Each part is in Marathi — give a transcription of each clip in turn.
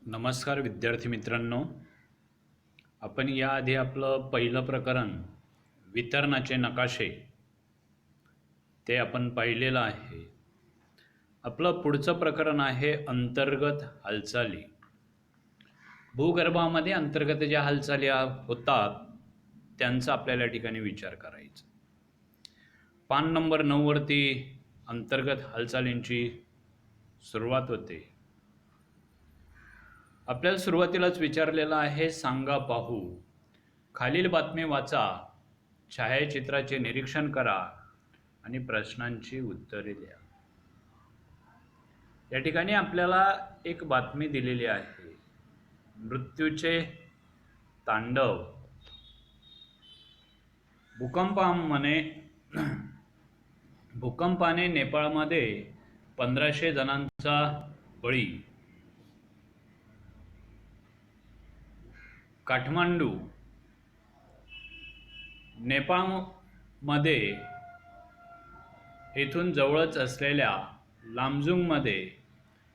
नमस्कार विद्यार्थी मित्रांनो. आपण याआधी आपलं पहिलं प्रकरण वितरणाचे नकाशे ते आपण पाहिलेलं आहे. आपलं पुढचं प्रकरण आहे अंतर्गत हालचाली. भूगर्भामध्ये अंतर्गत ज्या हालचाली होतात त्यांचा आपल्याला या ठिकाणी विचार करायचा. पान नंबर 9 वरती अंतर्गत हालचालींची सुरुवात होते. आपल्याला सुरुवातीलाच विचारलेलं आहे, सांगा पाहू. खालील बातमी वाचा, छायाचित्राचे निरीक्षण करा आणि प्रश्नांची उत्तरे द्या. या ठिकाणी आपल्याला एक बातमी दिलेली आहे, मृत्यूचे तांडव. भूकंपाने नेपाळमध्ये 1500 जणांचा बळी. काठमांडू. नेपाळमध्ये येथून जवळच असलेल्या लामजुंगमध्ये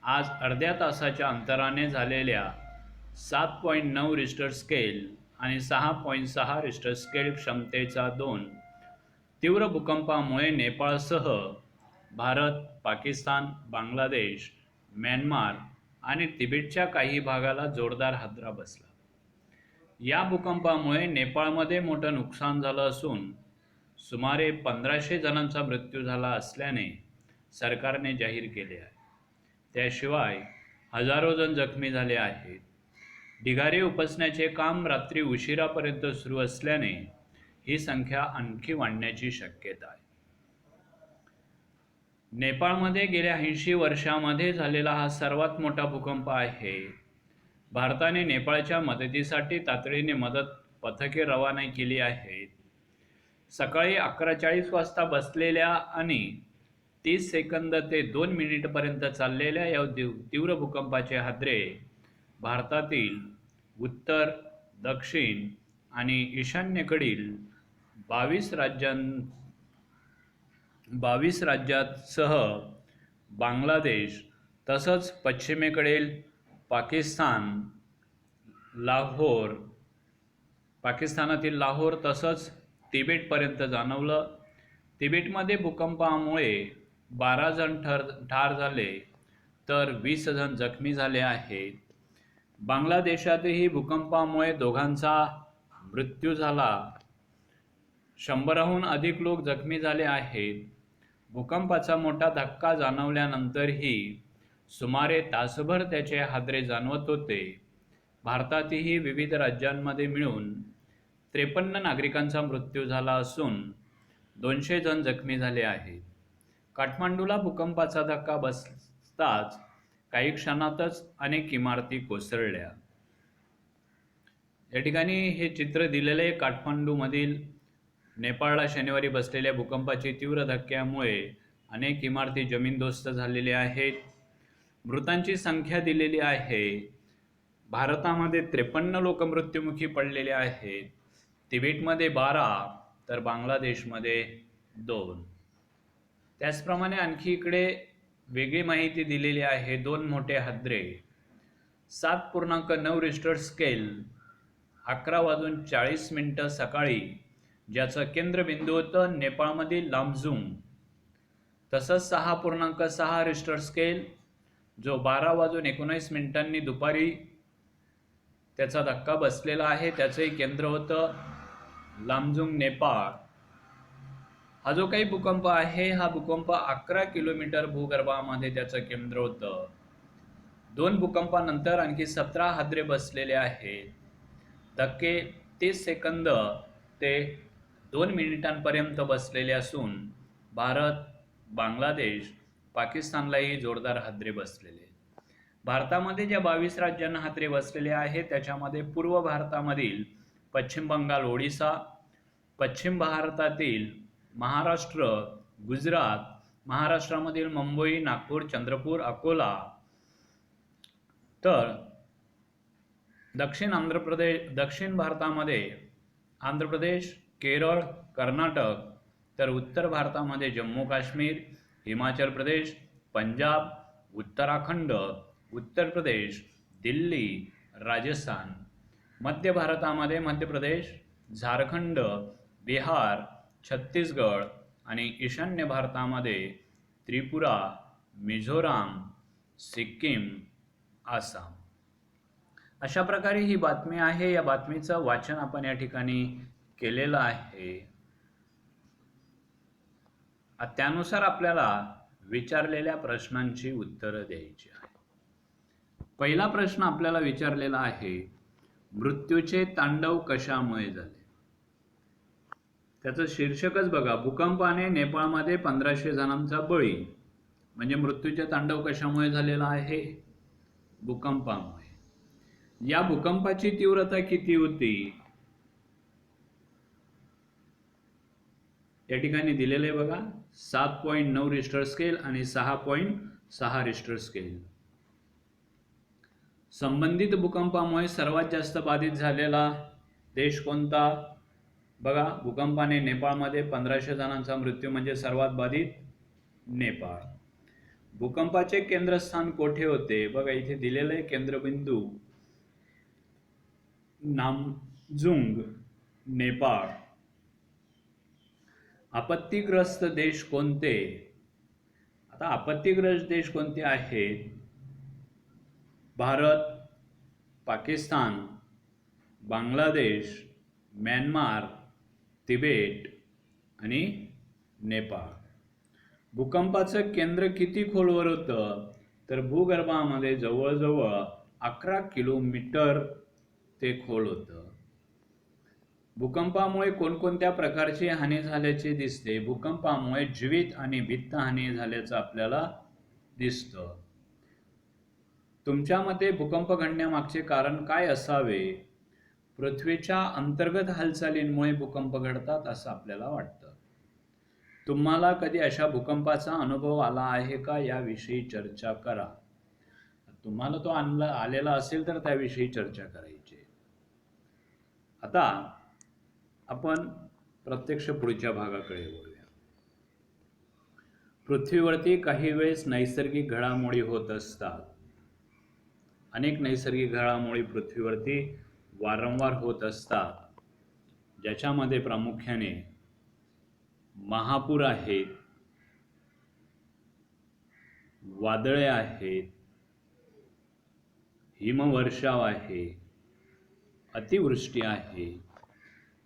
आज अर्ध्या तासाच्या अंतराने झालेल्या 7.9 रिश्टर स्केल आणि 6.6 रिश्टर स्केल क्षमतेचा 2 तीव्र भूकंपामुळे नेपाळसह भारत, पाकिस्तान, बांगलादेश, म्यानमार आणि तिबेटच्या काही भागाला जोरदार हादरा बसला. या भूकंपामुळे नेपाळमध्ये मोठं नुकसान झालं असून सुमारे 1500 जणांचा मृत्यू झाला असल्याने सरकारने जाहीर केले आहे. त्याशिवाय हजारो जण जखमी झाले आहेत. ढिगारे उपसण्याचे काम रात्री उशिरापर्यंत सुरू असल्याने ही संख्या आणखी वाढण्याची शक्यता आहे. नेपाळमध्ये गेल्या 80 वर्षांमध्ये झालेला हा सर्वात मोठा भूकंप आहे. भारताने नेपाळच्या मदतीसाठी तातडीने मदत पथके रवाना केली आहेत. सकाळी 11:40 वाजता बसलेल्या आणि 30 सेकंद ते 2 मिनिटपर्यंत चाललेल्या या तीव्र भूकंपाचे हादरे भारतातील उत्तर, दक्षिण आणि ईशान्येकडील 22 राज्यांसह बांगलादेश तसंच पश्चिमेकडील पाकिस्तानातील लाहोर तसंच तिबेटपर्यंत जाणवलं. तिबेटमध्ये भूकंपामुळे 12 जण ठार झाले तर 20 जण जखमी झाले आहेत. बांगलादेशातही भूकंपामुळे दोघांचा मृत्यू झाला. 100हून अधिक लोक जखमी झाले आहेत. भूकंपाचा मोठा धक्का जाणवल्यानंतरही सुमारे तासभर त्याचे हादरे जाणवत होते. भारतातही विविध राज्यांमध्ये मिळून 53 नागरिकांचा मृत्यू झाला असून 200 जण जखमी झाले आहेत. काठमांडूला भूकंपाचा धक्का बसताच काही क्षणातच अनेक इमारती कोसळल्या. या ठिकाणी हे चित्र दिलेले आहे. काठमांडूमधील नेपाळला शनिवारी बसलेल्या भूकंपाची तीव्र धक्क्यामुळे अनेक इमारती जमीनदोस्त झालेल्या आहेत. मृतांची संख्या दिलेली आहे. भारतामध्ये 53 लोक मृत्युमुखी पडलेले आहेत. तिबेटमध्ये 12 तर बांगलादेशमध्ये 2. त्याचप्रमाणे आणखी इकडे वेगळी माहिती दिलेली आहे. 2 मोठे हादरे. 7.9 रिश्टर स्केल 11:40 सकाळी, ज्याचं केंद्रबिंदू होतं नेपाळमधील लामजुंग. तसंच 6.6 रिश्टर स्केल जो 12:19 दुपारी त्याचा धक्का बसलेला आहे. त्याचंही केंद्र होतं लामजुंग, नेपाळ. हा जो काही भूकंप आहे, हा भूकंप 11 किलोमीटर भूगर्भामध्ये त्याचं केंद्र होतं. 2 भूकंपानंतर आणखी 17 हादरे बसलेले आहेत. धक्के 30 सेकंद ते 2 मिनिटांपर्यंत बसलेले असून भारत, बांगलादेश, पाकिस्तानलाही जोरदार हादरे बसलेले. भारतामध्ये ज्या 22 राज्यांना हादरे बसलेले आहेत त्याच्यामध्ये पूर्व भारतामधील पश्चिम बंगाल, ओडिसा, पश्चिम भारतातील महाराष्ट्र, गुजरात, महाराष्ट्रामधील मुंबई, नागपूर, चंद्रपूर, अकोला, तर दक्षिण भारतामध्ये आंध्र प्रदेश, केरळ, कर्नाटक, तर उत्तर भारतामध्ये जम्मू काश्मीर, हिमाचल प्रदेश, पंजाब, उत्तराखंड, उत्तर प्रदेश, दिल्ली, राजस्थान. मध्य भारतामध्ये मध्य प्रदेश, झारखंड, बिहार, छत्तीसगड आणि ईशान्य भारतामध्ये त्रिपुरा, मिझोराम, सिक्कीम, आसाम. अशा प्रकारे ही बातमी आहे. या बातमीचं वाचन आपण या ठिकाणी केलेलं आहे. त्यानुसार आपल्याला विचारलेल्या प्रश्नांची उत्तरं द्यायची आहे. पहिला प्रश्न आपल्याला विचारलेला आहे, मृत्यूचे तांडव कशामुळे झाले? त्याचं शीर्षकच बघा, भूकंपाने नेपाळमध्ये 1500 जणांचा बळी. म्हणजे मृत्यूचे तांडव कशामुळे झालेला आहे? भूकंपामुळे. या भूकंपाची तीव्रता किती होती? या ठिकाणी दिलेले बघा, 7.9 रिश्टर स्केल आणि 6.6 रिश्टर स्केल. संबंधित भूकंपामुळे सर्वात जास्त बाधित झालेला देश कोणता? बघा, भूकंपाने नेपाळमध्ये 1500 जणांचा मृत्यू म्हणजे सर्वात बाधित नेपाळ. भूकंपाचे केंद्रस्थान कोठे होते? बघा, इथे दिलेलं आहे केंद्रबिंदू नामजुंग, नेपाळ. आपत्तीग्रस्त देश कोणते? आता आपत्तीग्रस्त देश कोणते आहेत? भारत, पाकिस्तान, बांगलादेश, म्यानमार, तिबेट आणि नेपाळ. भूकंपाचं केंद्र किती खोलवर होतं? तर भूगर्भामध्ये जवळजवळ 11 किलोमीटर ते खोल होतं. भूकंपामुळे कोणकोणत्या प्रकारची हानी झाल्याचे दिसते? भूकंपामुळे जीवित आणि वित्तहानी झाल्याचं आपल्याला दिसतं. तुमच्या मते भूकंप घडण्यामागचे कारण काय असावे? पृथ्वीच्या अंतर्गत हालचालींमुळे भूकंप घडतात असं आपल्याला वाटतं. तुम्हाला कधी अशा भूकंपाचा अनुभव आला आहे का? याविषयी चर्चा करा. तुम्हाला तो आलेला असेल तर त्याविषयी चर्चा करायची. आता आपण प्रत्यक्ष पुढच्या भागाकडे वळूया. पृथ्वीवरती काही वेळेस नैसर्गिक घडामोडी होत असतात. अनेक नैसर्गिक घडामोडी पृथ्वीवरती वारंवार होत असतात, ज्याच्यामध्ये प्रामुख्याने महापूर आहेत, वादळे आहेत, हिमवर्षाव आहे, अतिवृष्टी आहे,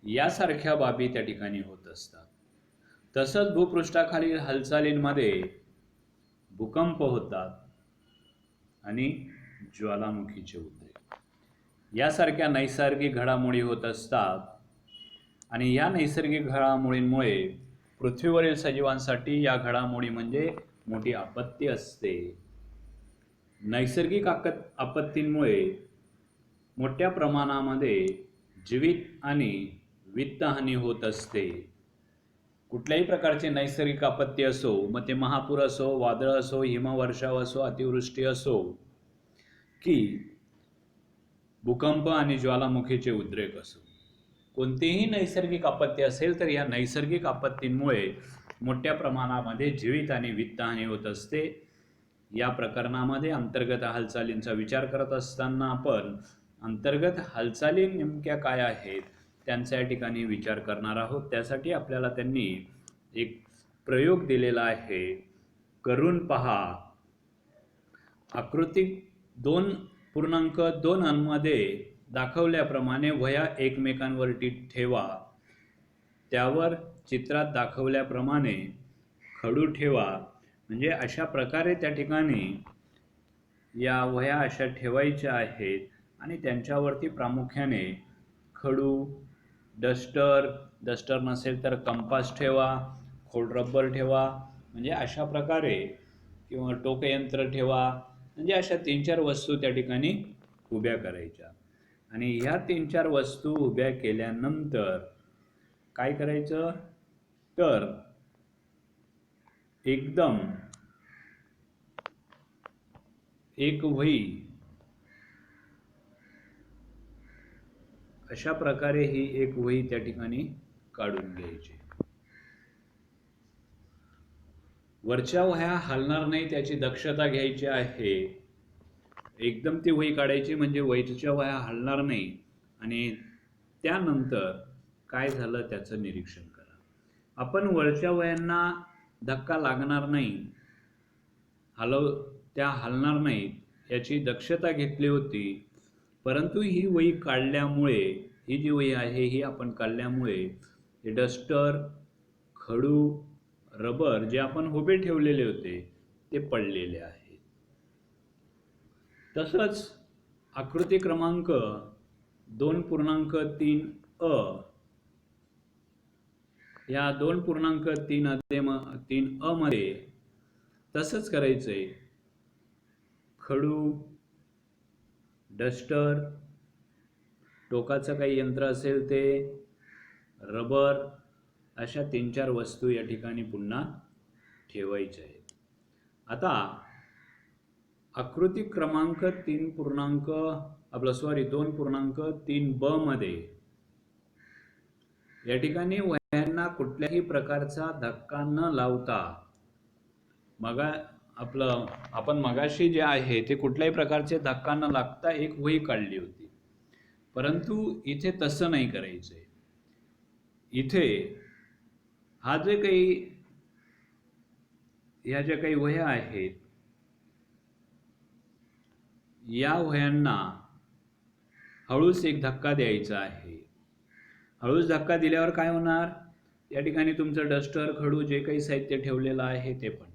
यासारख्या बाबी त्या ठिकाणी होत असतात. तसंच भूपृष्ठाखालील हालचालींमध्ये भूकंप होतात आणि ज्वालामुखीचे उद्रेक यासारख्या नैसर्गिक घडामोडी होत असतात. आणि या नैसर्गिक घडामोडींमुळे पृथ्वीवरील सजीवांसाठी या घडामोडी म्हणजे मोठी आपत्ती असते. नैसर्गिक आपत्तींमुळे मोठ्या प्रमाणामध्ये जीवित आणि वित्तहानी होत असते. कुठल्याही प्रकारची नैसर्गिक आपत्ती असो, मग ते महापूर असो, वादळ असो, हिमवर्षाव असो, अतिवृष्टी असो, की भूकंप आणि ज्वालामुखीचे उद्रेक असो, कोणतीही नैसर्गिक आपत्ती असेल तर या नैसर्गिक आपत्तींमुळे मोठ्या प्रमाणामध्ये जीवित आणि वित्तहानी होत असते. या प्रकरणामध्ये अंतर्गत हालचालींचा विचार करत असताना आपण अंतर्गत हालचाली नेमक्या काय आहेत त्यांचा या ठिकाणी विचार करणार आहोत. त्यासाठी आपल्याला त्यांनी एक प्रयोग दिलेला आहे, करून पहा. आकृती 2.2 मध्ये दाखवल्याप्रमाणे वह्या एकमेकांवरती ठेवा. त्यावर चित्रात दाखवल्याप्रमाणे खडू ठेवा. म्हणजे अशा प्रकारे त्या ठिकाणी या वह्या अशा ठेवायच्या आहेत आणि त्यांच्यावरती प्रामुख्याने खडू, डस्टर नसेल तर कंपास ठेवा, खोडरबर ठेवा. म्हणजे अशा प्रकारे, किंवा टोकयंत्र ठेवा. म्हणजे अशा 3-4 वस्तू त्या ठिकाणी उभ्या करायच्या. आणि ह्या 3-4 वस्तू उभ्या केल्यानंतर काय करायचं तर एकदम एक वही अशा प्रकारे ही एक वही त्या ठिकाणी काढून घ्यायची. वरच्या वह्या हलणार नाही त्याची दक्षता घ्यायची आहे. एकदम ती वही काढायची म्हणजे वहीच्या वह्या हलणार नाही. आणि त्यानंतर काय झालं त्याचं निरीक्षण करा. आपण वरच्या वह्यांना धक्का लागणार नाही, त्या हलणार नाहीत याची दक्षता घेतली होती. परंतु ही वही काढल्यामुळे, ही जी वही आहे ही आपण काढल्यामुळे हे डस्टर, खडू, रबर जे आपण उभे ठेवलेले होते ते पडलेले आहेत. तसंच आकृती क्रमांक 2.3 अ या 2.3 अ मध्ये तसंच करायचंय. खडू, डस्टर, टोकाचं काही यंत्र असेल ते, रबर, अशा 3-4 वस्तू या ठिकाणी पुन्हा ठेवायच्या आहेत. आता आकृती क्रमांक 2.3 ब मध्ये या ठिकाणी वह्यांना कुठल्याही प्रकारचा धक्का न लावता आपण मगाशी जे आहे ते कुठल्याही प्रकारचे धक्का न लागता एक वही काढली होती. परंतु इथे तसं नाही करायचंय. इथे ह्या ज्या काही वह्या आहेत या वह्यांना हळूच एक धक्का द्यायचा आहे. हळूच धक्का दिल्यावर काय होणार, या ठिकाणी तुमचं डस्टर, खडू जे काही साहित्य ठेवलेलं आहे ते पडणार.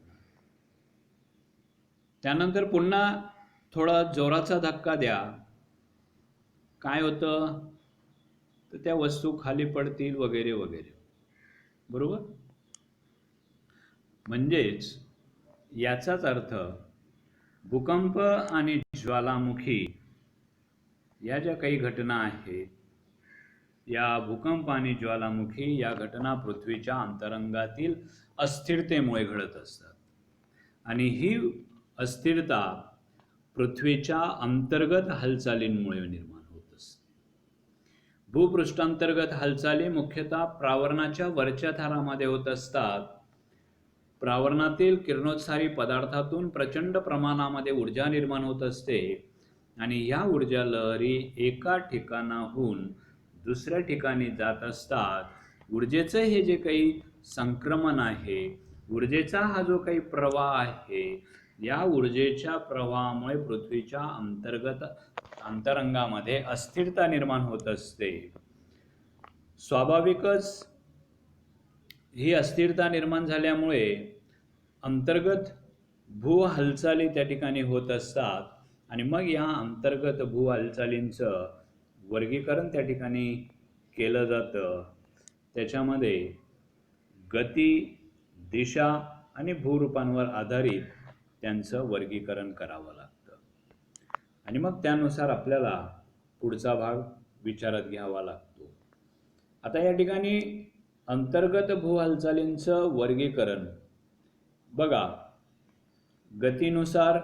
त्यानंतर पुन्हा थोडा जोराचा धक्का द्या. काय होतं तर त्या वस्तू खाली पडतील वगैरे वगैरे. बरोबर. म्हणजेच याचाच अर्थ भूकंप आणि ज्वालामुखी या ज्या काही घटना आहेत, या भूकंप आणि ज्वालामुखी या घटना पृथ्वीच्या अंतरंगातील अस्थिरतेमुळे घडत असतात. आणि ही अस्थिरता पृथ्वीच्या अंतर्गत हालचालींमुळे निर्माण होत असते. भूपृष्ठांतर्गत हालचाली मुख्यतः प्रावरणाच्या वरच्या थरामध्ये होत असतात. प्रावरणातील किरणोत्सारी पदार्थातून प्रचंड प्रमाणामध्ये ऊर्जा निर्माण होत असते आणि ह्या ऊर्जा लहरी एका ठिकाणाहून दुसऱ्या ठिकाणी जात असतात. ऊर्जेचं हे जे काही संक्रमण आहे, ऊर्जेचा हा जो काही प्रवाह आहे, या ऊर्जेच्या प्रवाहामुळे पृथ्वीच्या अंतरंगामध्ये अस्थिरता निर्माण होत असते. स्वाभाविकच ही अस्थिरता निर्माण झाल्यामुळे अंतर्गत भू हालचाली त्या ठिकाणी होत असतात आणि मग या अंतर्गत भू हालचालींचं वर्गीकरण त्या ठिकाणी केलं जातं. त्याच्यामध्ये गती, दिशा आणि भूरूपांवर आधारित त्यांचं वर्गीकरण करावं लागतं आणि मग त्यानुसार आपल्याला पुढचा भाग विचारात घ्यावा लागतो. आता या ठिकाणी अंतर्गत भू हालचालींचं वर्गीकरण बघा. गतीनुसार,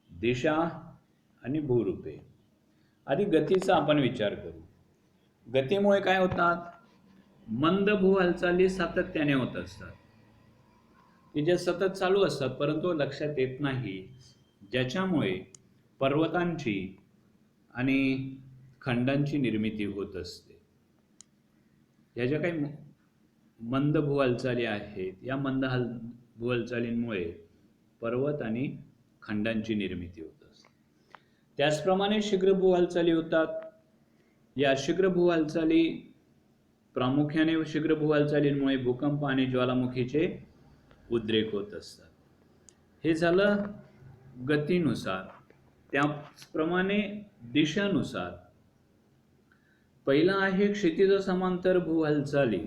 दिशा आणि भूरूपे. आधी गतीचा आपण विचार करू. गतीमुळे काय होतात, मंद भू हालचाली सातत्याने होत असतात की जे सतत चालू असतात परंतु लक्षात येत नाही, ज्याच्यामुळे पर्वतांची आणि खंडांची निर्मिती होत असते. या ज्या काही मंद भू हालचाली आहेत, या मंद भू हालचालींमुळे पर्वत आणि खंडांची निर्मिती होत असते. त्याचप्रमाणे शीघ्र भू हालचाली होतात. या शीघ्र भू हालचाली प्रामुख्याने शीघ्र भू हालचालींमुळे भूकंप आणि ज्वालामुखीचे उद्रेक होत असतात. हे झालं गतीनुसार. त्याचप्रमाणे दिशानुसार पहिला आहे क्षितिज समांतर भू हालचाली.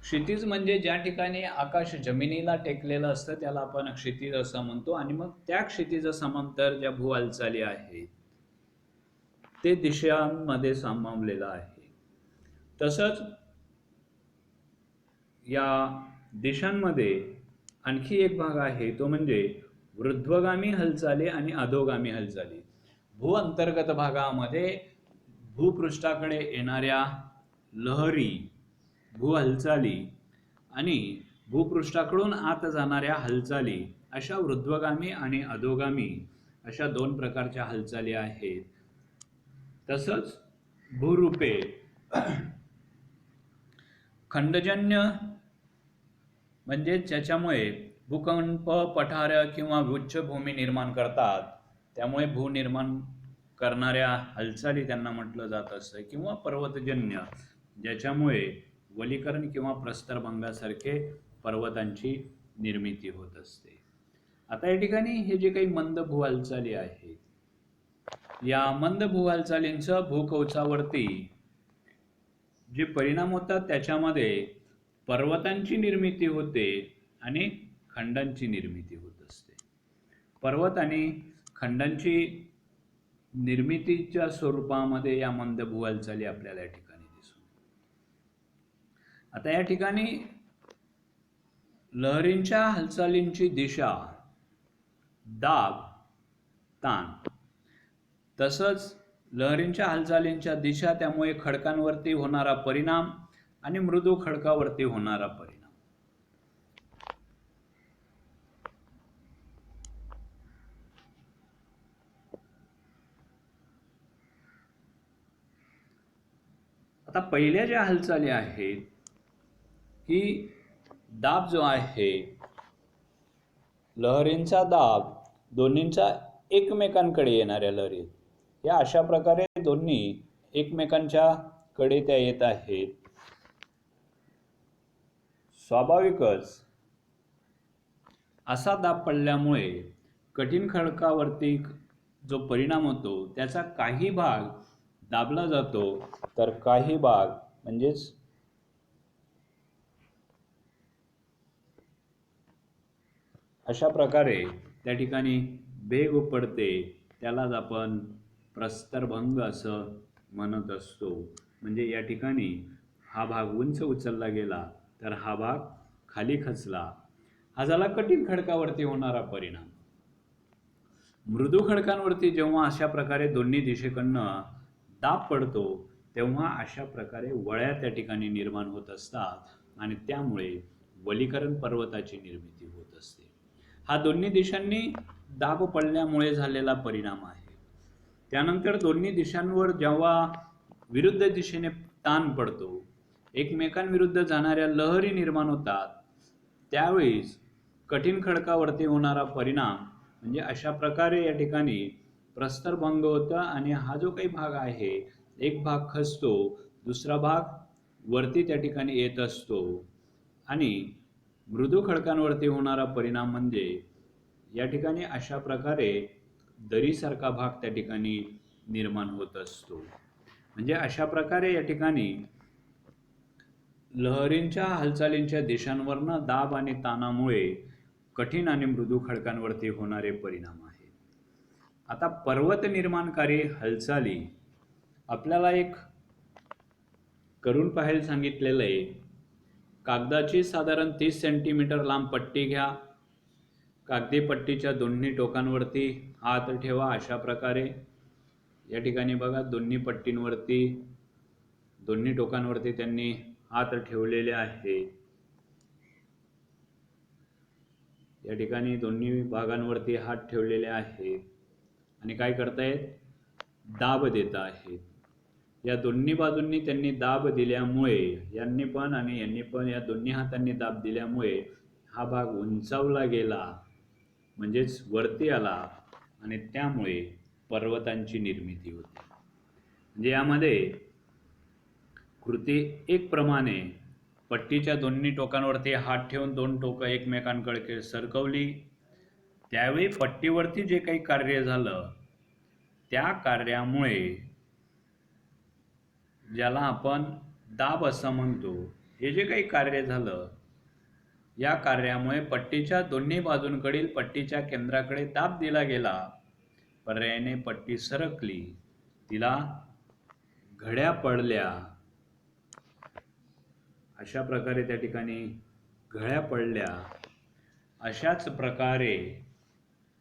क्षितिज म्हणजे ज्या ठिकाणी आकाश जमिनीला टेकलेलं असतं त्याला आपण क्षितिज असं म्हणतो. आणि मग त्या क्षितिज समांतर ज्या भू हालचाली आहेत ते दिशांमध्ये सामावलेलं आहे. तसंच या दिशांमध्ये आणखी एक भाग आहे, तो म्हणजे ऊर्ध्वगामी हालचाली आणि अधोगामी हालचाली. भू अंतर्गत भागामध्ये भूपृष्ठाकडे येणाऱ्या लहरी, भू हालचाली आणि भूपृष्ठाकडून आत जाणाऱ्या हालचाली अशा ऊर्ध्वगामी आणि अधोगामी अशा दोन प्रकारच्या हालचाली आहेत. तसंच भूरूपे खंडजन्य म्हणजे ज्याच्यामुळे भूकंप, पठार किंवा उच्चभूमी निर्माण करतात, त्यामुळे भूनिर्माण करणाऱ्या हालचाली त्यांना म्हटलं जात असतं, किंवा पर्वतजन्य ज्याच्यामुळे वलीकरण किंवा प्रस्तरभंगासारखे पर्वतांची निर्मिती होत असते. आता या ठिकाणी हे जे काही मंद भू हालचाली आहेत, या मंद भू हालचालींचा भूकवचावरती जे परिणाम होतात त्याच्यामध्ये पर्वतांची निर्मिती होते आणि खंडांची निर्मिती होत असते. पर्वत आणि खंडांची निर्मितीच्या स्वरूपामध्ये या मंद भू हालचाली आपल्याला या ठिकाणी दिसून. आता या ठिकाणी लहरींच्या हालचालींची दिशा, दाब, ताण, तसंच लहरींच्या हालचालींच्या दिशा, त्यामुळे खडकांवरती होणारा परिणाम आणि मृदू खडकावरती होणारा परिणाम. आता पहिल्या ज्या हालचाली आहेत की दाब जो आहे, लहरींचा दाब, दोन्हींचा एकमेकांकडे येणाऱ्या लहरी, या अशा प्रकारे दोन्ही एकमेकांच्या कडे त्या येत आहेत. स्वाभाविकच असा दाब पडल्यामुळे कठीण खडकावरती जो परिणाम होतो त्याचा काही भाग दाबला जातो, तर काही भाग म्हणजेच अशा प्रकारे त्या ठिकाणी भेग पडते, त्यालाच आपण प्रस्तरभंग असं म्हणत असतो. म्हणजे या ठिकाणी हा भाग उंच उचलला गेला तर हा भाग खाली खचला, हा झाला कठीण खडकावरती होणारा परिणाम. मृदू खडकांवरती जेव्हा अशा प्रकारे दोन्ही दिशेकडनं दाब पडतो तेव्हा अशा प्रकारे वळ्या त्या ठिकाणी निर्माण होत असतात आणि त्यामुळे वलीकरण पर्वताची निर्मिती होत असते. हा दोन्ही दिशांनी दाब पडल्यामुळे झालेला परिणाम आहे. त्यानंतर दोन्ही दिशांवर जेव्हा विरुद्ध दिशेने ताण पडतो, एकमेकांविरुद्ध जाणाऱ्या लहरी निर्माण होतात, त्यावेळीच कठीण खडकावरती होणारा परिणाम म्हणजे अशा प्रकारे या ठिकाणी प्रस्तरभंग होतं आणि हा जो काही भाग आहे, एक भाग खचतो, दुसरा भाग वरती त्या ठिकाणी येत असतो. आणि मृदू खडकांवरती होणारा परिणाम म्हणजे या ठिकाणी अशा प्रकारे दरीसारखा भाग त्या ठिकाणी निर्माण होत असतो. म्हणजे अशा प्रकारे या ठिकाणी लहरींच्या हालचालींच्या दिशांवरनं दाब आणि ताणामुळे कठीण आणि मृदू खडकांवरती होणारे परिणाम आहेत. आता पर्वत निर्माणकारी हालचाली आपल्याला एक करून पाहायला सांगितलेलं आहे. कागदाची साधारण 30 सेंटीमीटर लांब पट्टी घ्या. कागदी पट्टीच्या दोन्ही टोकांवरती हात ठेवा. अशा प्रकारे या ठिकाणी बघा, दोन्ही पट्टींवरती, दोन्ही टोकांवरती त्यांनी हात ठेवलेले आहेत. या ठिकाणी दोन्ही भागांवरती हात ठेवलेले आहेत आणि काय करतायत, दाब देत आहेत. या दोन्ही बाजूंनी त्यांनी दाब दिल्यामुळे, यांनी पण आणि यांनी पण या दोन्ही हातांनी दाब दिल्यामुळे हा भाग उंचावला गेला, म्हणजेच वरती आला आणि त्यामुळे पर्वतांची निर्मिती होते. म्हणजे यामध्ये कृती एक प्रमाणे पट्टीच्या दोन्ही टोकांवरती हात ठेवून दोन टोकं एकमेकांकडे सरकवली, त्यावेळी पट्टीवरती जे काही कार्य झालं त्या कार्यामुळे, ज्याला आपण दाब असं म्हणतो, हे जे काही कार्य झालं या कार्यामुळे पट्टीच्या दोन्ही बाजूंकडील पट्टीच्या केंद्राकडे दाब दिला गेला. पर्यायाने पट्टी सरकली, तिला घड्या पडल्या. अशा प्रकारे त्या ठिकाणी घड्या पडल्या. अशाच प्रकारे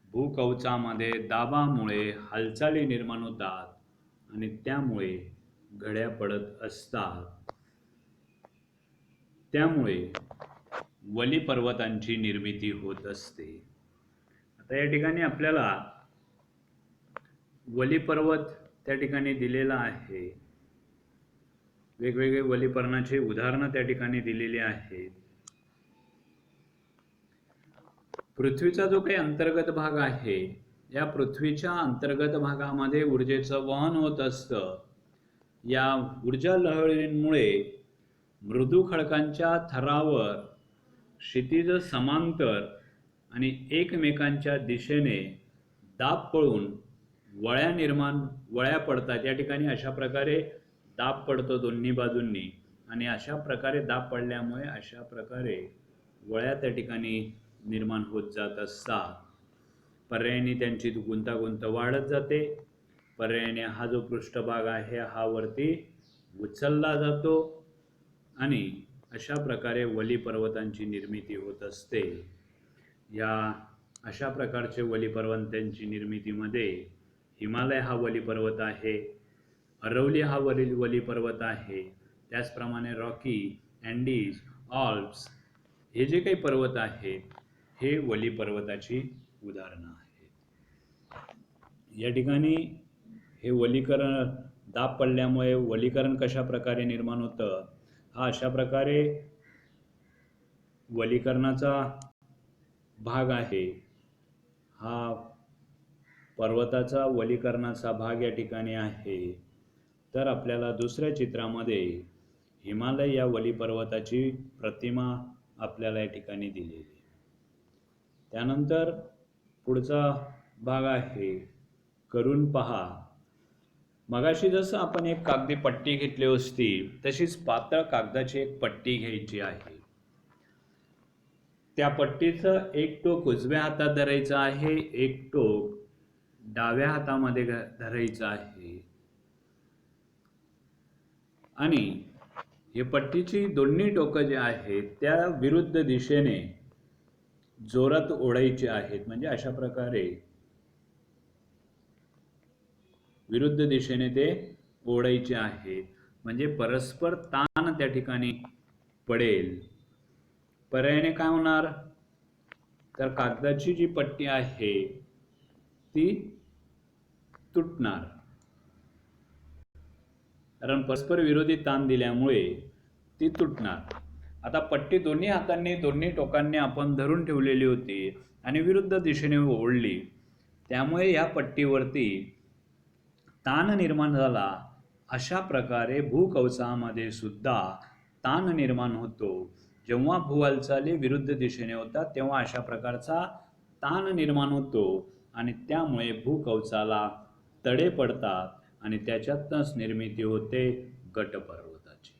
भूकवचामध्ये दाबामुळे हालचाली निर्माण होतात आणि त्यामुळे घड्या पडत असतात. त्यामुळे वली पर्वतांची निर्मिती होत असते. तर या ठिकाणी आपल्याला वली पर्वत त्या ठिकाणी दिलेला आहे. वेगवेगळे वलीपर्वताचे उदाहरणं त्या ठिकाणी दिलेली आहेत. पृथ्वीचा जो काही अंतर्गत भाग आहे, या पृथ्वीच्या अंतर्गत भागामध्ये ऊर्जेचं वहन होत असतं. या ऊर्जा लहरींमुळे मृदू खडकांच्या थरावर क्षितिज समांतर आणि एकमेकांच्या दिशेने दाब पडून वळ्या पडतात. या ठिकाणी अशा प्रकारे दाब पडतो दोन्ही बाजूंनी, आणि अशा प्रकारे दाब पडल्यामुळे अशा प्रकारे वळ्या त्या ठिकाणी निर्माण होत जात असतात. पर्यायाने त्यांची गुंतागुंत वाढत जाते. पर्यायाने हा जो पृष्ठभाग आहे हा वरती उचलला जातो आणि अशा प्रकारे वली पर्वतांची निर्मिती होत असते. या अशा प्रकारचे वली पर्वतांची निर्मितीमध्ये हिमालय हा वली पर्वत आहे, अरवली हा वली पर्वत आहे, त्याचप्रमाणे रॉकी, अँडीज, आल्प्स हे जे काही पर्वत आहेत हे वली पर्वताची उदाहरणं आहेत. या ठिकाणी हे वलीकरण दाब पडल्यामुळे वलीकरण कशा प्रकारे निर्माण होतं, हा अशा प्रकारे वलीकरणाचा भाग आहे. हा पर्वताचा वलीकरणाचा भाग या ठिकाणी आहे. तर आपल्याला दुसऱ्या चित्रामध्ये हिमालय या वली पर्वताची प्रतिमा आपल्याला या ठिकाणी दिलेली. त्यानंतर पुढचा भाग आहे करून पहा. मगाशी जसं आपण एक कागदी पट्टी घेतली होती तशीच पातळ कागदाची एक पट्टी घ्यायची आहे. त्या पट्टीचं एक टोक उजव्या हातात धरायचं आहे, एक टोक डाव्या हातामध्ये धरायचं आहे आणि हे पट्टीची दोन्ही टोकं जे आहेत त्या विरुद्ध दिशेने जोरात ओढायची आहेत. म्हणजे अशा प्रकारे विरुद्ध दिशेने ते ओढायचे आहेत, म्हणजे परस्पर ताण त्या ठिकाणी पडेल. पर्यायाने काय होणार, तर कागदाची जी पट्टी आहे ती तुटणार, कारण परस्पर विरोधी ताण दिल्यामुळे ती तुटणार. आता पट्टी दोन्ही हातांनी दोन्ही टोकांनी आपण धरून ठेवलेली होती आणि विरुद्ध दिशेने ओढली, त्यामुळे या पट्टीवरती ताण निर्माण झाला. अशा प्रकारे भूकवचामध्ये सुद्धा ताण निर्माण होतो. जेव्हा भूहालचाली विरुद्ध दिशेने होतात तेव्हा अशा प्रकारचा ताण निर्माण होतो आणि त्यामुळे भूकवचाला तडे पडतात आणि त्याच्यातच निर्मिती होते गटपर्वताची.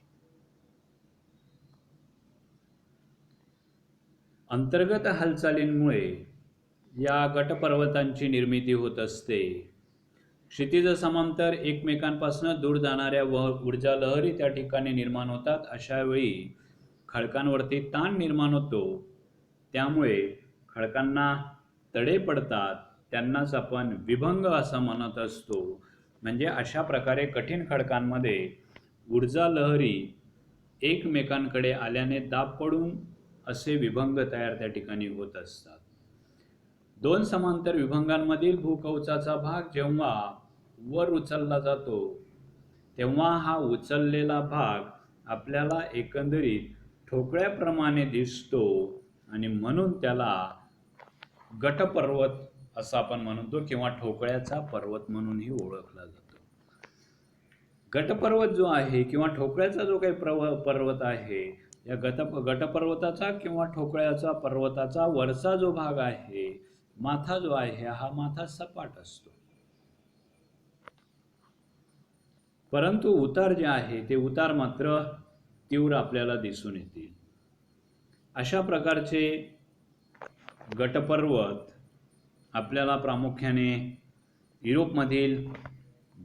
अंतर्गत हालचालींमुळे या गटपर्वतांची निर्मिती होत असते. क्षितिज समांतर एकमेकांपासून दूर जाणाऱ्या ऊर्जा लहरी त्या ठिकाणी निर्माण होतात. अशा वेळी खडकांवरती ताण निर्माण होतो, त्यामुळे खडकांना तडे पडतात. त्यांनाच आपण विभंग असं म्हणत असतो. म्हणजे अशा प्रकारे कठीण खडकांमध्ये ऊर्जा लहरी एकमेकांकडे आल्याने दाब पडून असे विभंग तयार त्या ठिकाणी होत असतात. दोन समांतर विभंगांमधील भूकवचाचा भाग जेव्हा वर उचलला जातो तेव्हा हा उचललेला भाग आपल्याला एकंदरीत ठोकळ्याप्रमाणे दिसतो आणि म्हणून त्याला गटपर्वत असं आपण म्हणतो किंवा ठोकळ्याचा पर्वत म्हणूनही ओळखला जातो. गटपर्वत जो आहे किंवा ठोकळ्याचा जो काही पर्वत आहे, या गटपर्वताचा किंवा ठोकळ्याचा पर्वताचा वरचा जो भाग आहे, माथा जो आहे, हा माथा सपाट असतो, परंतु उतार जे आहे ते उतार मात्र तीव्र आपल्याला दिसून येतील. अशा प्रकारचे गटपर्वत आपल्याला प्रामुख्याने युरोपमधील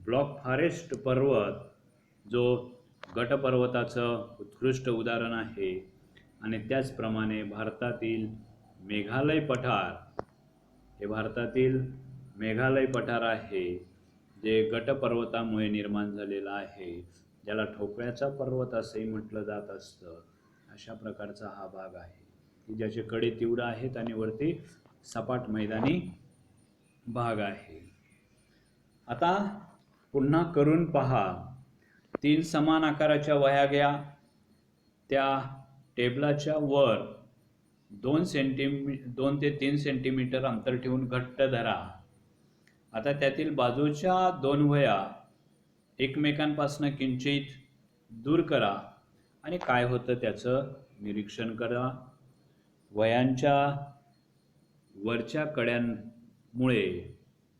ब्लॅक फॉरेस्ट पर्वत जो गटपर्वताचं उत्कृष्ट उदाहरण आहे, आणि त्याचप्रमाणे भारतातील मेघालय पठार, हे भारतातील मेघालय पठार आहे जे गटपर्वतामुळे निर्माण झालेलं आहे, ज्याला ठोकळ्याचा पर्वत असंही म्हटलं जात असतं. अशा प्रकारचा हा भाग आहे की ज्याचे कडे तीव्र आहेत आणि वरती सपाट मैदानी भाग आहे. आता पुन्हा करून पहा. 3 समान आकाराच्या वह्या घ्या. त्या टेबलाच्या वर 2 ते 3 सेंटीमीटर अंतर ठेवून घट्ट धरा. आता त्यातील बाजूच्या 2 वह्या एकमेकांपासून किंचित दूर करा आणि काय होतं त्याचं निरीक्षण करा. वह्यांच्या वरच्या कड्यांमुळे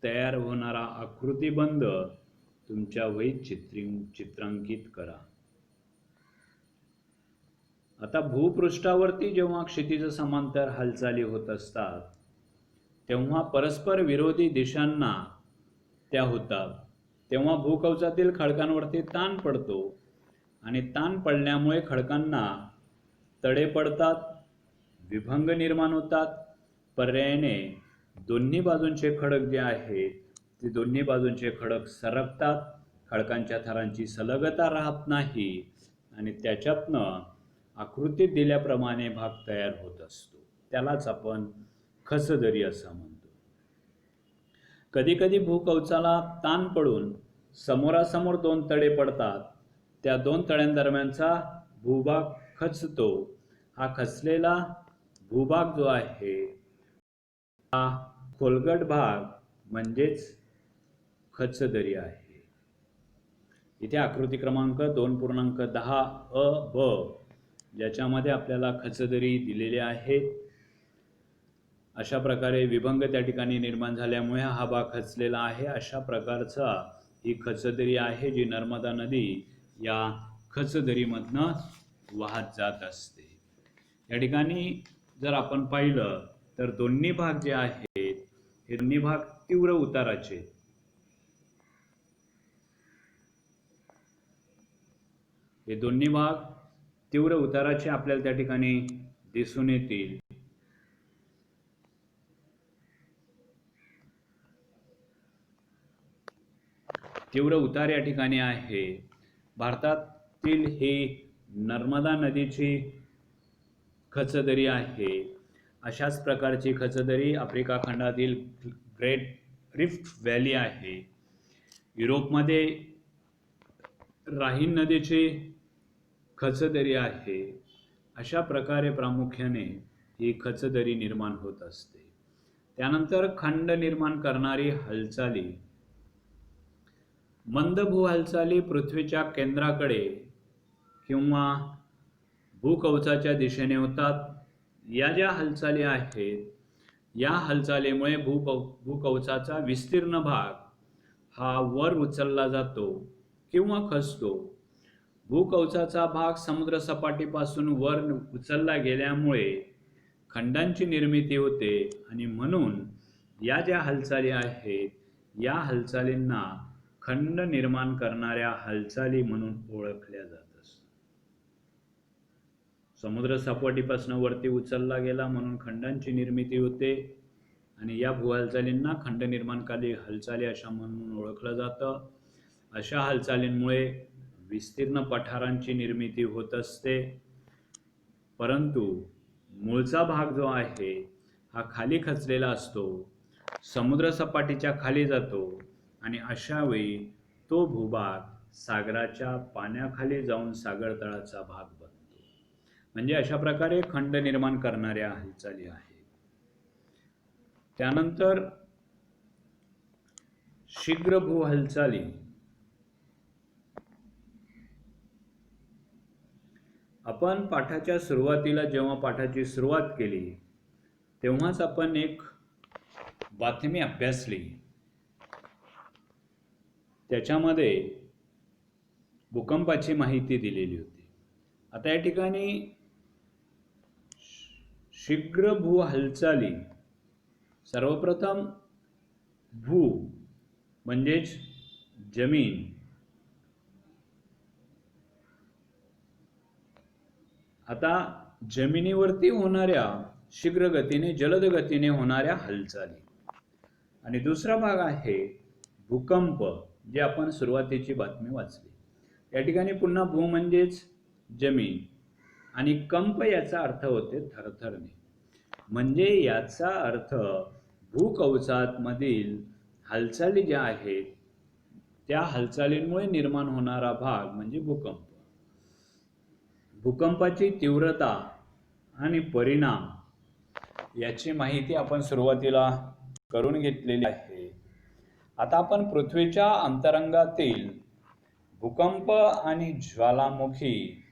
तयार होणारा आकृतिबंध तुमच्या वहीत चित्रांकित करा. आता भूपृष्ठावरती जेव्हा क्षितिज समांतर हालचाली होत असतात तेव्हा परस्पर विरोधी दिशांना त्या होतात. तेव्हा भूकवचातील खडकांवरती ताण पडतो आणि ताण पडल्यामुळे खडकांना तडे पडतात, विभंग निर्माण होतात. पर्यायाने दोन्ही बाजूंचे खडक जे आहेत ते दोन्ही बाजूंचे खडक सरकतात, खडकांच्या थरांची सलगता राहत नाही आणि त्याच्यातनं आकृतीत दिल्याप्रमाणे भाग तयार होत असतो. त्यालाच आपण खचदरी असं म्हणतो. कधीकधी भूकवचाला ताण पडून समोरासमोर 2 तडे पडतात. त्या 2 तड्यांदरम्यानचा भूभाग खचतो. हा खचलेला भूभाग जो आहे हा खोलगट भाग म्हणजेच खचदरी आहे. इथे आकृती क्रमांक 2.10 अ ब ज्याच्यामध्ये आपल्याला खचदरी दिलेले आहेत. अशा प्रकारे विभंग त्या ठिकाणी निर्माण झाल्यामुळे हा भाग खचलेला आहे. अशा प्रकारचा ही खचदरी आहे जी नर्मदा नदी या खचदरीमधनं वाहत जात असते. या ठिकाणी जर आपण पाहिलं तर दोन्ही भाग जे आहेत हे दोन्ही भाग तीव्र उताराचे. हे दोन्ही भाग तीव्र उताराचे आपल्याला त्या ठिकाणी दिसून येतील. तीव्र उतार या ठिकाणी आहे. भारतातील ही नर्मदा नदीची खचदरी आहे. अशाच प्रकारची खचदरी आफ्रिका खंडातील ग्रेट रिफ्ट व्हॅली आहे. युरोपमध्ये राहीन नदीची खचदरी आहे. अशा प्रकारे प्रामुख्याने ही खचदरी निर्माण होत असते. त्यानंतर खंड निर्माण करणारी हालचाली. मंद भूहालचाली पृथ्वीच्या केंद्राकडे किंवा भूकवचाच्या दिशेने होतात. या ज्या हालचाली आहेत या हालचालीमुळे भूकवचाचा विस्तीर्ण भाग हा वर उचलला जातो किंवा खचतो. भूकवचाचा भाग समुद्रसपाटीपासून वर उचलला गेल्यामुळे खंडांची निर्मिती होते आणि म्हणून या ज्या हालचाली आहेत या हालचालींना खंड निर्माण करणाऱ्या हालचाली म्हणून ओळखल्या जातात. समुद्र सपाटीपासून वरती उचलला गेला म्हणून खंडांची निर्मिती होते आणि या भूहालचालींना खंड निर्माणकारी हालचाली अशा म्हणून ओळखलं जातं. अशा हालचालींमुळे विस्तीर्ण पठारांची निर्मिती होत असते. परंतु मूळचा भाग जो आहे हा खाली खचलेला असतो, समुद्र सपाटीच्या खाली जातो आणि अशा वेळी तो भूभाग सागराच्या पाण्याखाली जाऊन सागर तळाचा भाग बनतो. म्हणजे अशा प्रकारे खंड निर्माण करणाऱ्या हालचाली आहेत. त्यानंतर शीघ्र भू हालचाली. आपण पाठाच्या सुरुवातीला जेव्हा पाठाची सुरुवात केली तेव्हाच आपण एक बातमी अभ्यासली. त्याच्यामध्ये भूकंपाची माहिती दिलेली होती. आता या ठिकाणी शीघ्र भू हालचाली, सर्वप्रथम भू म्हणजेच जमीन, आता जमिनीवरती होणाऱ्या शीघ्र गतीने जलद गतीने होणाऱ्या हालचाली आणि दुसरा भाग आहे भूकंप, जे आपण सुरुवातीची बातमी वाचली. या ठिकाणी पुन्हा भू म्हणजेच जमीन आणि कंप याचा अर्थ होते थरथरणे. म्हणजे याचा अर्थ भूकवचामधील हालचाली ज्या आहेत त्या हालचालींमुळे निर्माण होणारा भाग म्हणजे भूकंप. भूकंपाची तीव्रता आणि परिणाम याची माहिती आपण सुरुवातीला करून घेतलेली आहे. आता आपण पृथ्वीच्या अंतरंगातील भूकंप आणि ज्वालामुखी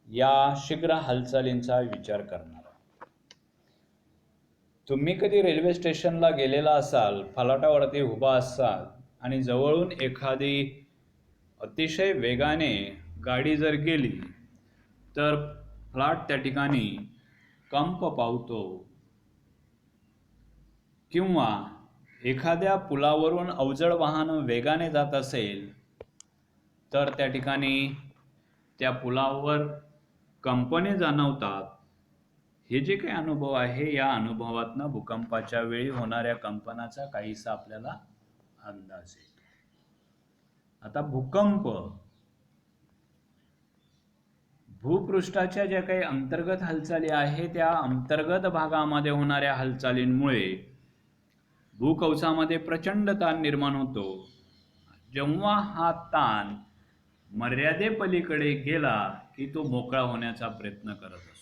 या शीघ्र हालचालींचा विचार करणार. तुम्ही कधी रेल्वे स्टेशनला गेलेला असाल, फलाटावरती उभा असाल आणि जवळून एखादी अतिशय वेगाने गाडी जर गेली तर फ्लाट त्या ठिकाणी कंप पावतो, किंवा एखाद्या पुलावरून अवजड वाहन वेगाने जात असेल तर त्या ठिकाणी त्या पुलावर कंपने जाणवतात. हे जे काही अनुभव आहे या अनुभवातनं भूकंपाच्या वेळी होणाऱ्या कंपनाचा काहीसा आपल्याला अंदाज येतो. आता भूकंप भूपृष्ठाच्या ज्या काही अंतर्गत हालचाली आहेत त्या अंतर्गत भागामध्ये होणाऱ्या हालचालींमुळे भूकवचामध्ये प्रचंड ताण निर्माण होतो. जेव्हा हा ताण मर्यादेपलीकडे गेला की तो मोकळा होण्याचा प्रयत्न करत असतो.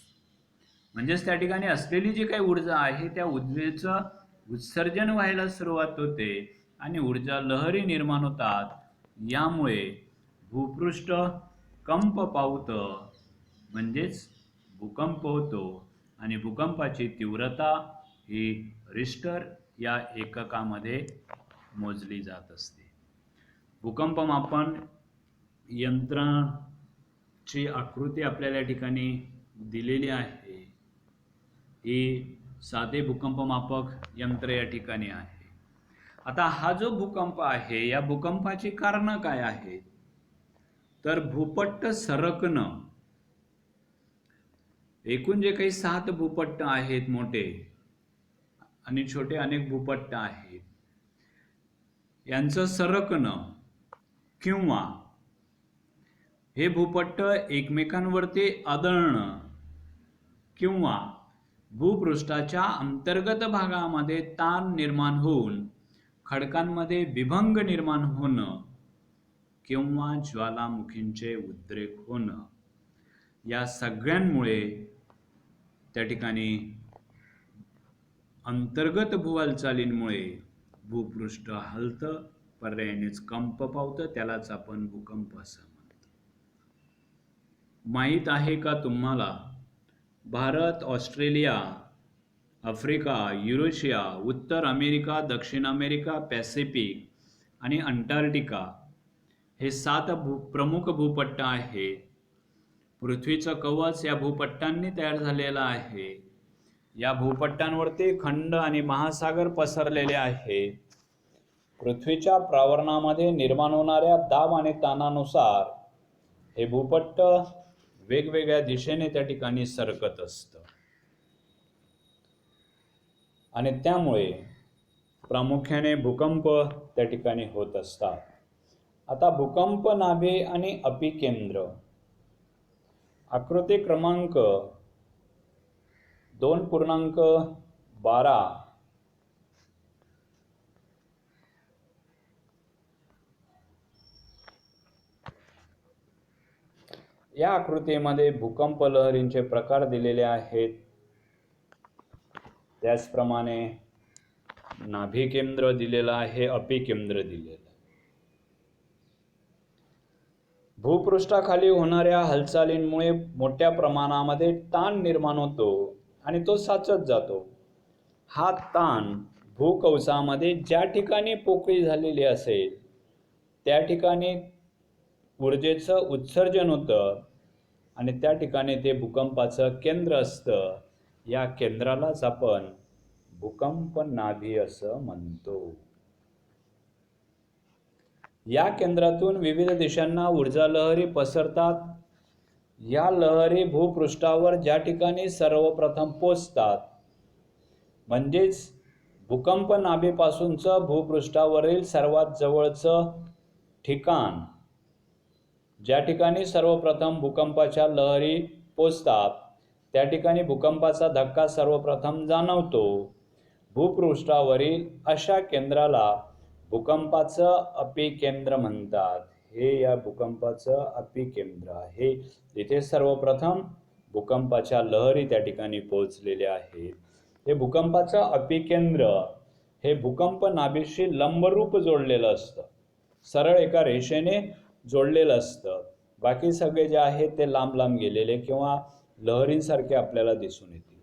म्हणजेच त्या ठिकाणी असलेली जी काही ऊर्जा आहे त्या ऊर्जेचं उत्सर्जन व्हायला सुरुवात होते आणि ऊर्जा लहरी निर्माण होतात. यामुळे भूपृष्ठ कंप पावतं, म्हणजेच भूकंप होतो आणि भूकंपाची तीव्रता ही रिश्टर या एककामध्ये मोजली जात असते. भूकंप मापन यंत्राची आकृती आपल्याला या ठिकाणी दिलेली आहे. ही साधे भूकंपमापक यंत्र या ठिकाणी आहे. आता हा जो भूकंप आहे या भूकंपाची कारणं काय आहेत तर भूपट्ट सरकणं. एकूण जे काही 7 भूपट्ट आहेत, मोठे आणि छोटे अनेक भूपट्ट आहेत, यांचं सरकणं किंवा हे भूपट्ट एकमेकांवरती आदळणं किंवा भूपृष्ठाच्या अंतर्गत भागामध्ये ताण निर्माण होऊन खडकांमध्ये विभंग निर्माण होणं किंवा ज्वालामुखींचे उद्रेक होणं, या सगळ्यांमुळे त्या ठिकाणी अंतर्गत भूहालचालींमुळे भूपृष्ठ हलतं, पर्यायानेच कंप पावतं. त्यालाच आपण भूकंप असं म्हणतो. माहीत आहे का तुम्हाला, भारत, ऑस्ट्रेलिया, आफ्रिका, युरेशिया, उत्तर अमेरिका, दक्षिण अमेरिका, पॅसिफिक आणि अंटार्क्टिका हे 7 प्रमुख भूपट्ट आहेत. पृथ्वीचं कवच या भूपट्टांनी तयार झालेलं आहे. या भूपट्टांवरती खंड आणि महासागर पसरलेले आहेत. पृथ्वीच्या प्रावरणामध्ये निर्माण होणाऱ्या दाब आणि ताणानुसार हे भूपट्ट वेगवेगळ्या दिशेने त्या ठिकाणी सरकत असतं आणि त्यामुळे प्रामुख्याने भूकंप त्या ठिकाणी होत असतात. आता भूकंप नाभे आणि अपिकेंद्र. आकृती क्रमांक 2.12 या आकृतीमध्ये भूकंप लहरींचे प्रकार दिलेले आहेत. त्याचप्रमाणे नाभिकेंद्र दिलेलं आहे, अपिकेंद्र दिलेलं आहे. भूपृष्ठाखाली होणाऱ्या हालचालींमुळे मोठ्या प्रमाणामध्ये ताण निर्माण होतो आणि तो साचत जातो. हा ताण भूकवचामध्ये ज्या ठिकाणी पोकळी झालेली असेल त्या ठिकाणी ऊर्जेचं उत्सर्जन होतं आणि त्या ठिकाणी ते भूकंपाचं केंद्र असतं. या केंद्रालाच आपण भूकंप नाभी असं म्हणतो. या केंद्रातून विविध दिशांना ऊर्जा लहरी पसरतात. या लहरी भूपृष्ठावर ज्या ठिकाणी सर्वप्रथम पोचतात, म्हणजेच भूकंप नाभीपासूनचं भूपृष्ठावरील सर्वात जवळचं ठिकाण, ज्या ठिकाणी सर्वप्रथम भूकंपाच्या लहरी पोचतात त्या ठिकाणी भूकंपाचा धक्का सर्वप्रथम जाणवतो. भूपृष्ठावरील अशा केंद्राला भूकंपाचं अपिकेंद्र म्हणतात. हे या भूकंपाचं अपिकेंद्र आहे. इथे सर्वप्रथम भूकंपाच्या लहरी त्या ठिकाणी पोहोचलेल्या आहेत. हे भूकंपाचं अपिकेंद्र हे भूकंप नाभीशी लंबरूप जोडलेलं असतं, सरळ एका रेषेने जोडलेलं असतं. बाकी सगळे जे आहेत ते लांब लांब गेलेले किंवा लहरींसारखे आपल्याला दिसून येतील.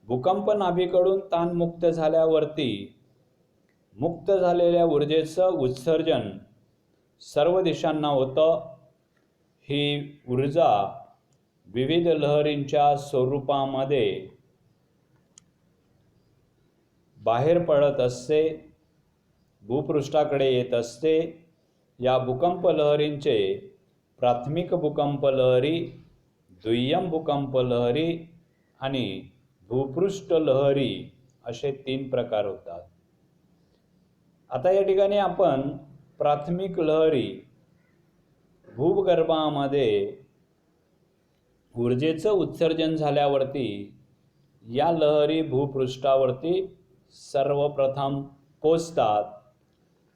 भूकंप नाभीकडून ताण मुक्त झाल्यावरती मुक्त झालेल्या ऊर्जेचं उत्सर्जन सर्व दिशांना होतं. ही ऊर्जा विविध लहरींच्या स्वरूपामध्ये बाहेर पडत असते, भूपृष्ठाकडे येत असते. या भूकंप लहरींचे प्राथमिक भूकंप लहरी, दुय्यम भूकंप लहरी आणि भूपृष्ठ लहरी असे 3 प्रकार होतात. आता या ठिकाणी आपण प्राथमिक लहरी, भूगर्भामध्ये ऊर्जेचं उत्सर्जन झाल्यावरती या लहरी भूपृष्ठावरती सर्वप्रथम पोचतात.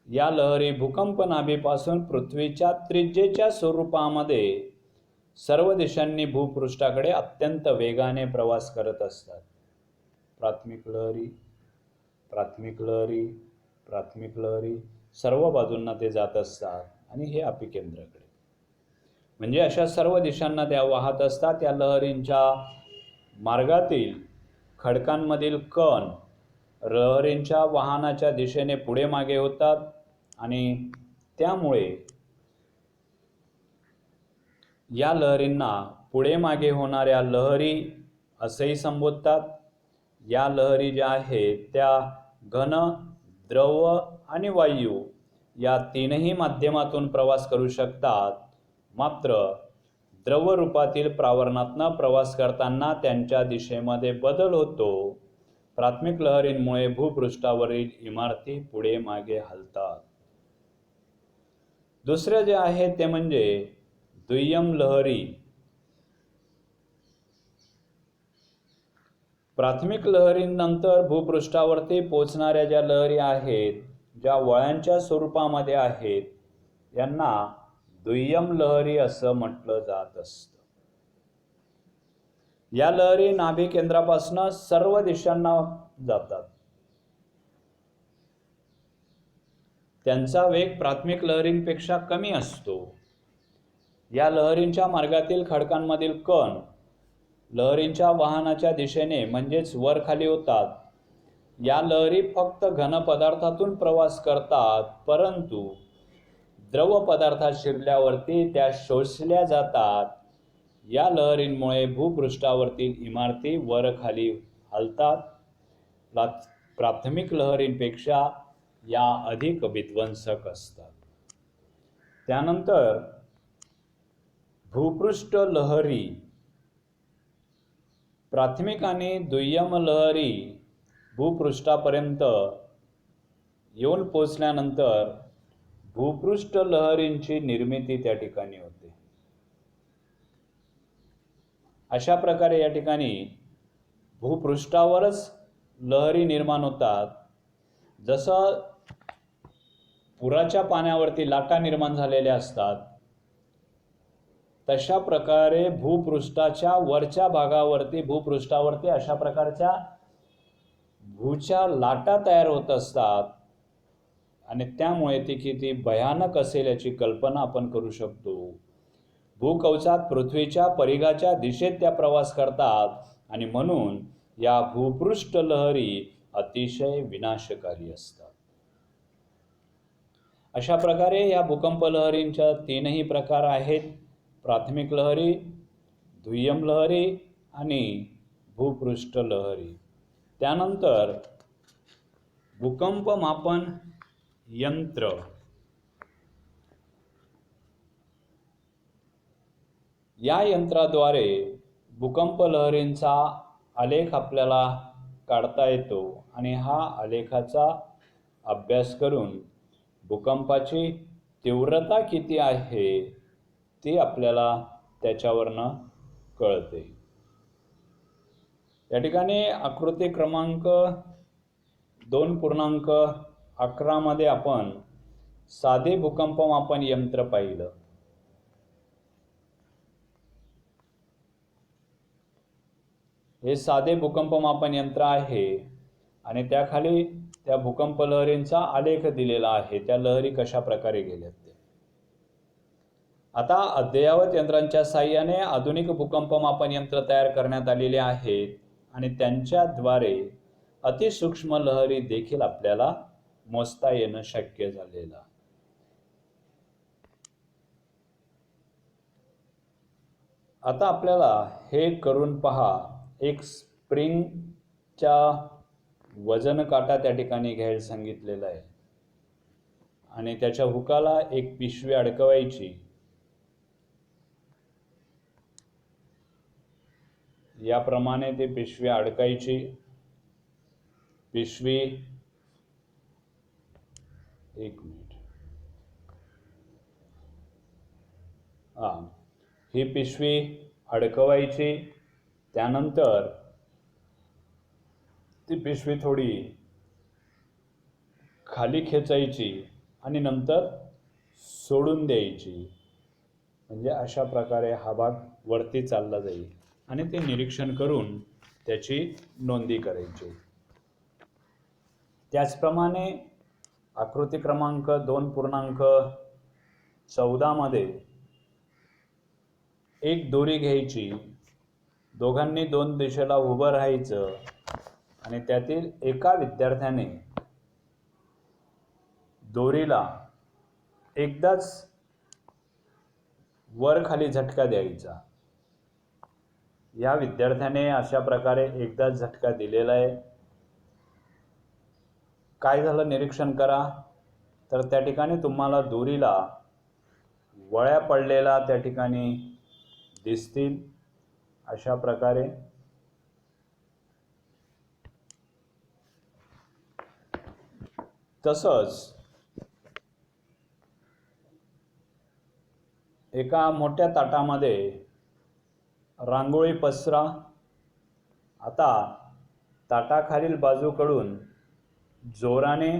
या लहरी भूकंप नाभीपासून पृथ्वीच्या त्रिज्येच्या स्वरूपामध्ये सर्व दिशांनी भूपृष्ठाकडे अत्यंत वेगाने प्रवास करत असतात. प्राथमिक लहरी, प्राथमिक लहरी, प्राथमिक लहरी सर्व बाजूंना ते जात असतात आणि हे अपिकेंद्राकडे, म्हणजे अशा सर्व दिशांना त्या वाहत असतात. या लहरींच्या मार्गातील खडकांमधील कण लहरींच्या वाहनाच्या दिशेने पुढे मागे होतात आणि त्यामुळे या लहरींना पुढे मागे होणाऱ्या लहरी असेही संबोधतात. या लहरी ज्या आहेत त्या घन, द्रव आणि वायू या 3ही माध्यमातून प्रवास करू शकतात. मात्र द्रव रूपातील प्रावरणातून प्रवास करताना त्यांच्या दिशेमध्ये बदल होतो. प्राथमिक लहरींमुळे भूपृष्ठावरील इमारती पुढे मागे हलतात. दुसरे जे आहे ते म्हणजे दुय्यम लहरी. प्राथमिक लहरींनंतर भूपृष्ठावरती पोहोचणाऱ्या ज्या लहरी आहेत, ज्या वळ्यांच्या स्वरूपामध्ये आहेत, यांना दुय्यम लहरी असं म्हटलं जात असतं. या लहरी नाभी केंद्रापासून सर्व दिशांना जातात. त्यांचा वेग प्राथमिक लहरींपेक्षा कमी असतो. या लहरींच्या मार्गातील खडकांमधील कण लहरींच्या वाहनाच्या दिशेने म्हणजेच वर खाली होतात. या लहरी फक्त घन पदार्थातून प्रवास करतात, परंतु द्रव पदार्थात शिरल्यावरती त्या शोषल्या जातात. या लहरींमुळे भूपृष्ठावरतील इमारती वर खाली हलतात. प्राथमिक लहरींपेक्षा या अधिक विध्वंसक असतात. त्यानंतर भूपृष्ठ लहरी. प्राथमिक आणि दुय्यम लहरी भूपृष्ठापर्यंत येऊन पोचल्यानंतर भूपृष्ठ लहरींची निर्मिती त्या ठिकाणी होते. अशा प्रकारे या ठिकाणी भूपृष्ठावरच लहरी निर्माण होतात. जसं पुराच्या पाण्यावरती लाटा निर्माण झालेल्या असतात, तशा प्रकारे भूपृष्ठाच्या वरच्या भागावरती भूपृष्ठावरती अशा प्रकारच्या भूच्या लाटा तयार होत असतात आणि त्यामुळे ती किती भयानक असेल याची कल्पना आपण करू शकतो. भूकवचात पृथ्वीच्या परिघाच्या दिशेत त्या प्रवास करतात आणि म्हणून या भूपृष्ठ लहरी अतिशय विनाशकारी असतात. अशा प्रकारे या भूकंप लहरींच्या 3ही प्रकार आहेत: प्राथमिक लहरी, दुय्यम लहरी आणि भूपृष्ठ लहरी. त्यानंतर भूकंप मापन यंत्र. या यंत्राद्वारे भूकंप लहरींचा आलेख आपल्याला काढता येतो आणि हा आलेखाचा अभ्यास करून भूकंपाची तीव्रता किती आहे ते आपल्याला त्याच्यावरनं कळते. या ठिकाणी आकृती क्रमांक 2.11 मध्ये आपण साधे भूकंप मापन यंत्र पाहिलं. हे साधे भूकंप मापन यंत्र आहे आणि त्याखाली त्या भूकंप लहरींचा आलेख दिलेला आहे, त्या लहरी कशा प्रकारे गेल्यात ते. आता अद्ययावत यंत्रांच्या साहाय्याने आधुनिक भूकंप मापन यंत्र तयार करण्यात आलेले आहेत आणि त्यांच्याद्वारे अतिसूक्ष्म लहरी देखील आपल्याला मोजता येणं शक्य झालेलं. आता आपल्याला हे करून पहा. एक स्प्रिंगच्या वजन काटा त्या ठिकाणी घ्यायला सांगितलेला आहे आणि त्याच्या हुकाला एक पिशवी अडकवायची. याप्रमाणे ते पिशवी अडकायची. पिशवी एक मिनिट ही पिशवी अडकवायची. त्यानंतर ती पिशवी थोडी खाली खेचायची आणि नंतर सोडून द्यायची. म्हणजे अशा प्रकारे हा भाग वरती चालला जाईल आणि ते निरीक्षण करून त्याची नोंदी करायची. त्याचप्रमाणे आकृती क्रमांक 2.14 मध्ये एक दोरी घ्यायची. दोघांनी दोन दिशेला उभं राहायचं आणि त्यातील एका विद्यार्थ्याने दोरीला एकदाच वर खाली झटका द्यायचा. या विद्यार्थ्याने अशा प्रकारे एकदाच झटका दिलेला आहे. काय झालं निरीक्षण करा. तर त्या ठिकाणी तुम्हाला दोरीला वळ्या पडलेला त्या ठिकाणी दिसतील. अशा प्रकारे तसंच एका मोठ्या ताटामध्ये रांगोळी पसरा. आता ताटाखालील बाजूकडून जोराने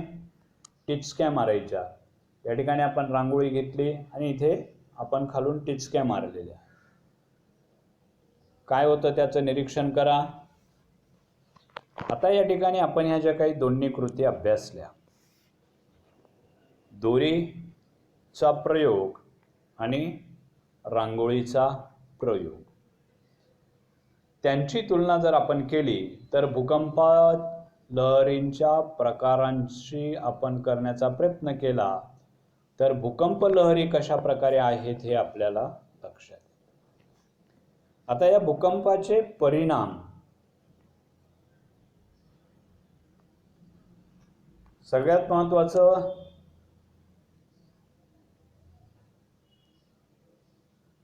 टिचक्या मारायच्या. या ठिकाणी आपण रांगोळी घेतली आणि इथे आपण खालून टिचक्या मारलेल्या. काय होतं त्याचं निरीक्षण करा. आता या ठिकाणी आपण ह्या ज्या काही दोन्ही कृती अभ्यासल्या, दोरीचा प्रयोग आणि रांगोळीचा प्रयोग, त्यांची तुलना जर आपण केली तर भूकंप लहरींच्या प्रकारांशी आपण करण्याचा प्रयत्न केला तर भूकंप लहरी कशा प्रकारे आहेत हे आपल्याला लक्षात. आता या भूकंपाचे परिणाम सगळ्यात महत्त्वाचं,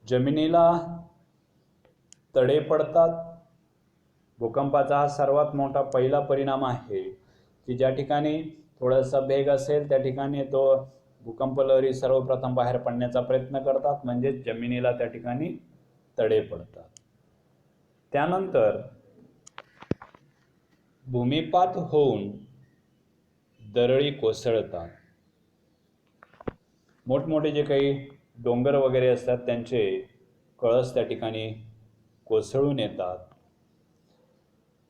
जमिनीला तडे पडतात. भूकंपाचा हा सर्वात मोठा पहिला परिणाम आहे की ज्या ठिकाणी थोडासा वेग असेल त्या ठिकाणी तो भूकंप लहरी सर्वप्रथम बाहेर पडण्याचा प्रयत्न करतात, म्हणजे जमिनीला त्या ठिकाणी तडे पडतात. त्यानंतर भूमिपात होऊन दरडी कोसळतात. मोठमोठे जे काही डोंगर वगैरे असतात त्यांचे कळस त्या ठिकाणी कोसळून येतात.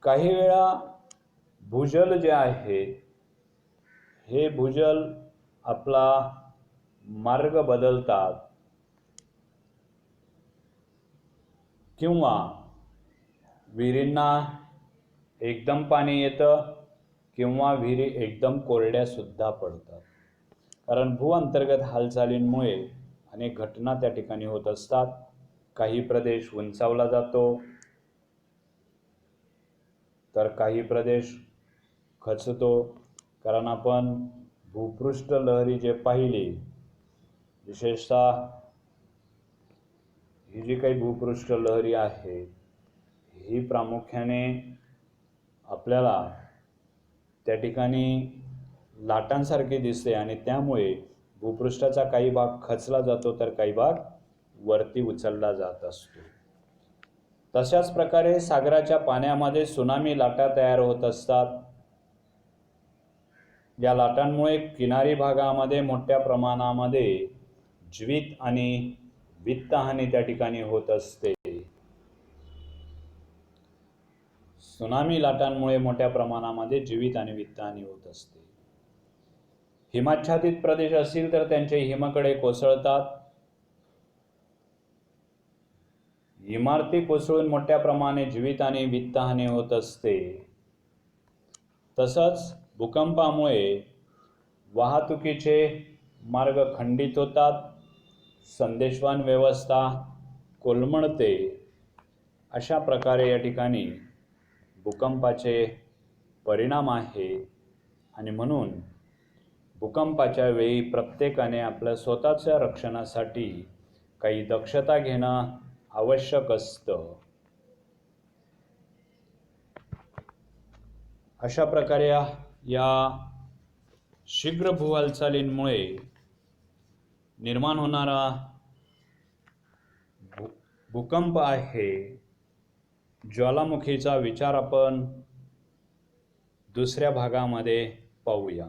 काही वेळा भूजल जे आहे हे भूजल आपला मार्ग बदलतात किंवा विहिरींना एकदम पाणी येतं किंवा विहिरी एकदम कोरड्या सुद्धा पडतात. कारण भूअंतर्गत हालचालींमुळे अनेक घटना त्या ठिकाणी होत असतात. काही प्रदेश उंचावला जातो तर काही प्रदेश खचतो. कारण आपण भूपृष्ठ लहरी जे पाहिली, विशेषतः ही जी काही भूपृष्ठ लहरी आहे ही प्रामुख्याने आपल्याला त्या ठिकाणी लाटांसारखी दिसते आणि त्यामुळे भूपृष्ठाचा काही भाग खचला जातो तर काही भाग वरती उचलला जात असतो. तशाच प्रकारे सागराच्या पाण्यामध्ये सुनामी लाटा तयार होत असतात. या लाटांमुळे किनारी भागामध्ये मोठ्या प्रमाणामध्ये जीवित आणि वित्तहानी त्या ठिकाणी होत असते. सुनामी लाटांमुळे मोठ्या प्रमाणामध्ये जीवित आणि वित्तहानी होत असते. हिमाच्छादित प्रदेश असतील तर त्यांचे हिमकडे कोसळतात. इमारती कोसळून मोठ्या प्रमाणात जीवित आणि वित्तहानी होत असते. तसंच भूकंपामुळे वाहतुकीचे मार्ग खंडित होतात, संदेशवहन व्यवस्था कोलमडते. अशा प्रकारे या ठिकाणी भूकंपाचे परिणाम आहेत आणि म्हणून भूकंपाच्या वेळी प्रत्येकाने आपल्या स्वतःच्या रक्षणासाठी काही दक्षता घेणं आवश्यक असतं. अशा प्रकारे या शीघ्र भूहालचालींमुळे निर्माण होणारा भूकंप आहे ज्वालामुखीचा विचार आपण दुसऱ्या भागामध्ये पाहूया.